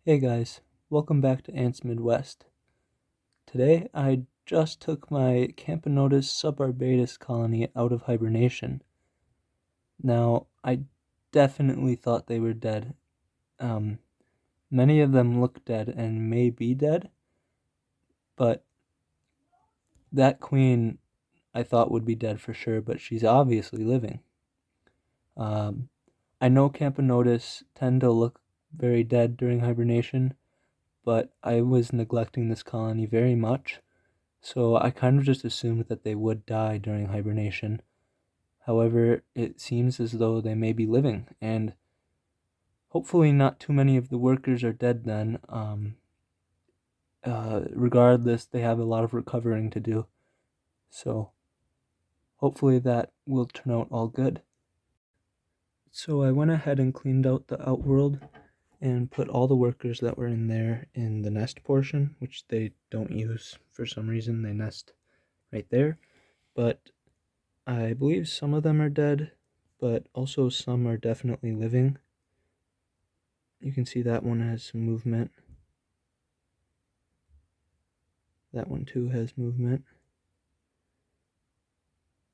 Hey guys, welcome back to Ants Midwest. Today I just took my Camponotus Subarbatus colony out of hibernation. Now, I definitely thought they were dead. Um, Many of them look dead and may be dead, but that queen I thought would be dead for sure, but she's obviously living. Um, I know Camponotus tend to look very dead during hibernation, but I was neglecting this colony very much. So I kind of just assumed that they would die during hibernation. However, it seems as though they may be living, and hopefully not too many of the workers are dead then. Regardless, they have a lot of recovering to do. So hopefully that will turn out all good. So I went ahead and cleaned out the outworld and put all the workers that were in there in the nest portion, which they don't use for some reason. They nest right there. But I believe some of them are dead, but also some are definitely living. You can see that one has some movement. That one too has movement.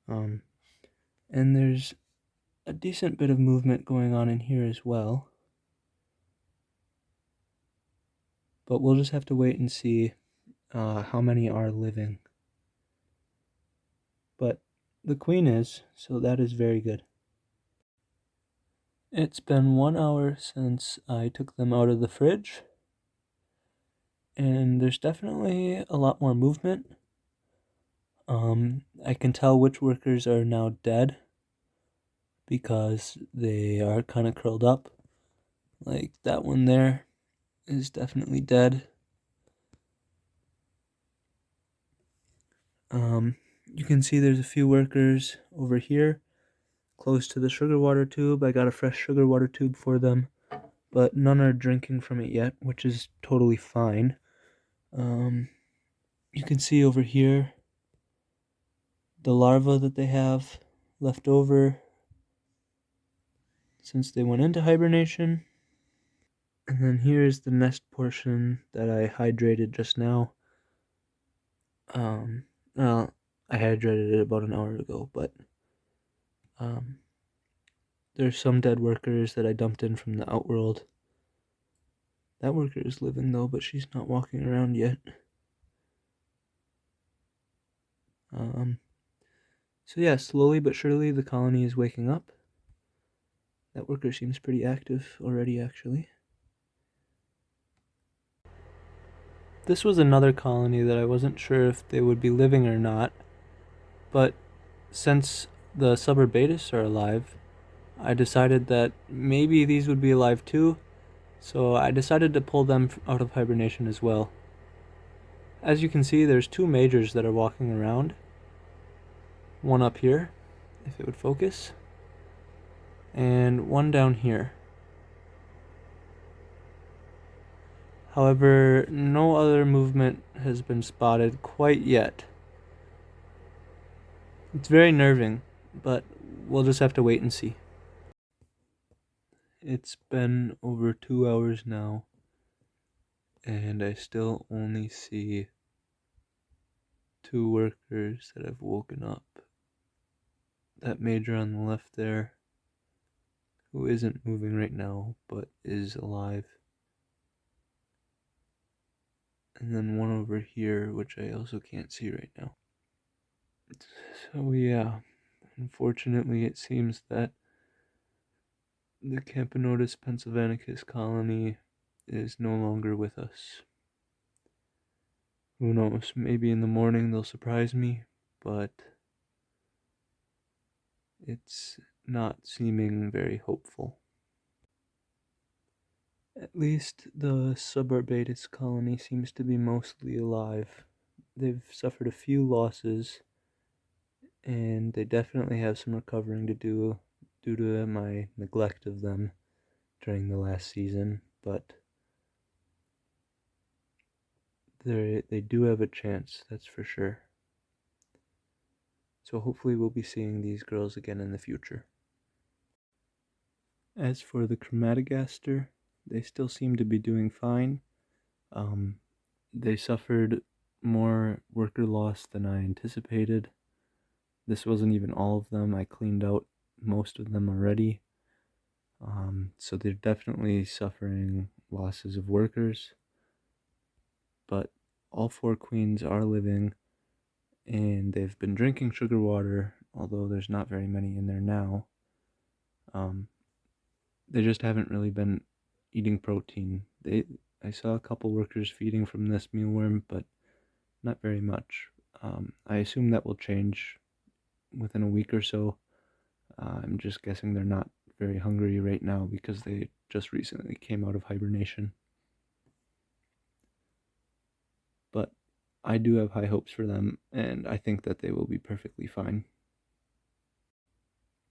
And there's a decent bit of movement going on in here as well. But we'll just have to wait and see how many are living. But the queen is, so that is very good. It's been 1 hour since I took them out of the fridge, and there's definitely a lot more movement. I can tell which workers are now dead because they are kind of curled up. Like that one there is definitely dead. You can see there's a few workers over here close to the sugar water tube. I got a fresh sugar water tube for them, but none are drinking from it yet, which is totally fine. You can see over here the larvae that they have left over since they went into hibernation. And then here's the nest portion that I hydrated just now. Well, I hydrated it about an hour ago, but there's some dead workers that I dumped in from the outworld. That worker is living though, but she's not walking around yet. So yeah, slowly but surely the colony is waking up. That worker seems pretty active already, actually. This was another colony that I wasn't sure if they would be living or not, but since the Subarbatus are alive, I decided that maybe these would be alive too, so I decided to pull them out of hibernation as well. As you can see, there's two majors that are walking around. One up here, if it would focus, and one down here. However, no other movement has been spotted quite yet. It's very nerving, but we'll just have to wait and see. It's been over 2 hours now, and I still only see two workers that have woken up. That major on the left there, who isn't moving right now, but is alive. And then one over here, which I also can't see right now. So yeah, unfortunately it seems that the Camponotus Pennsylvanicus colony is no longer with us. Who knows, maybe in the morning they'll surprise me, but it's not seeming very hopeful. At least the Subarbatus colony seems to be mostly alive. They've suffered a few losses, and they definitely have some recovering to do due to my neglect of them during the last season, but they do have a chance, that's for sure. So hopefully we'll be seeing these girls again in the future. As for the Crematogaster, they still seem to be doing fine. They suffered more worker loss than I anticipated. This wasn't even all of them. I cleaned out most of them already. So they're definitely suffering losses of workers. But all 4 queens are living, and they've been drinking sugar water, although there's not very many in there now. They just haven't really been eating protein. I saw a couple workers feeding from this mealworm, but not very much. I assume that will change within a week or so. I'm just guessing they're not very hungry right now because they just recently came out of hibernation. But I do have high hopes for them, and I think that they will be perfectly fine.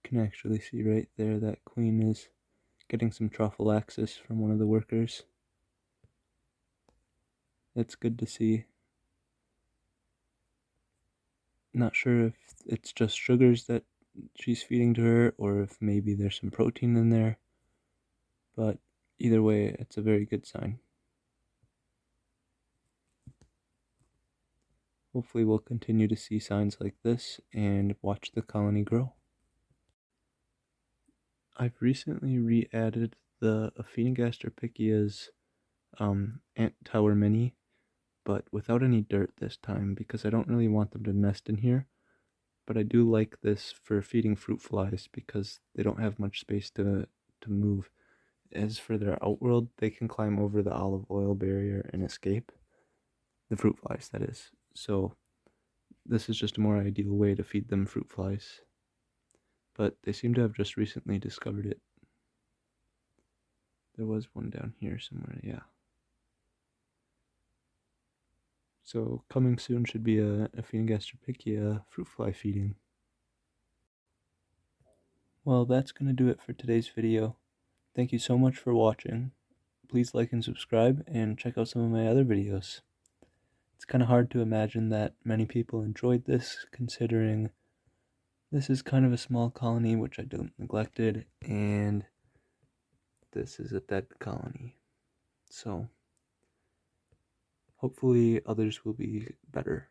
You can actually see right there that queen is getting some Trophallaxis from one of the workers. That's good to see. Not sure if it's just sugars that she's feeding to her, or if maybe there's some protein in there, but either way, it's a very good sign. Hopefully we'll continue to see signs like this and watch the colony grow. I've recently re-added the Pennsylvanicus ant tower mini, but without any dirt this time because I don't really want them to nest in here. But I do like this for feeding fruit flies because they don't have much space to move. As for their outworld, they can climb over the olive oil barrier and escape. The fruit flies, that is. So this is just a more ideal way to feed them fruit flies. But they seem to have just recently discovered it. There was one down here somewhere, yeah. So coming soon should be a Pennsylvanicus fruit fly feeding. Well, that's going to do it for today's video. Thank you so much for watching. Please like and subscribe and check out some of my other videos. It's kind of hard to imagine that many people enjoyed this, considering this is kind of a small colony which I don't neglected, and this is a dead colony. So hopefully others will be better.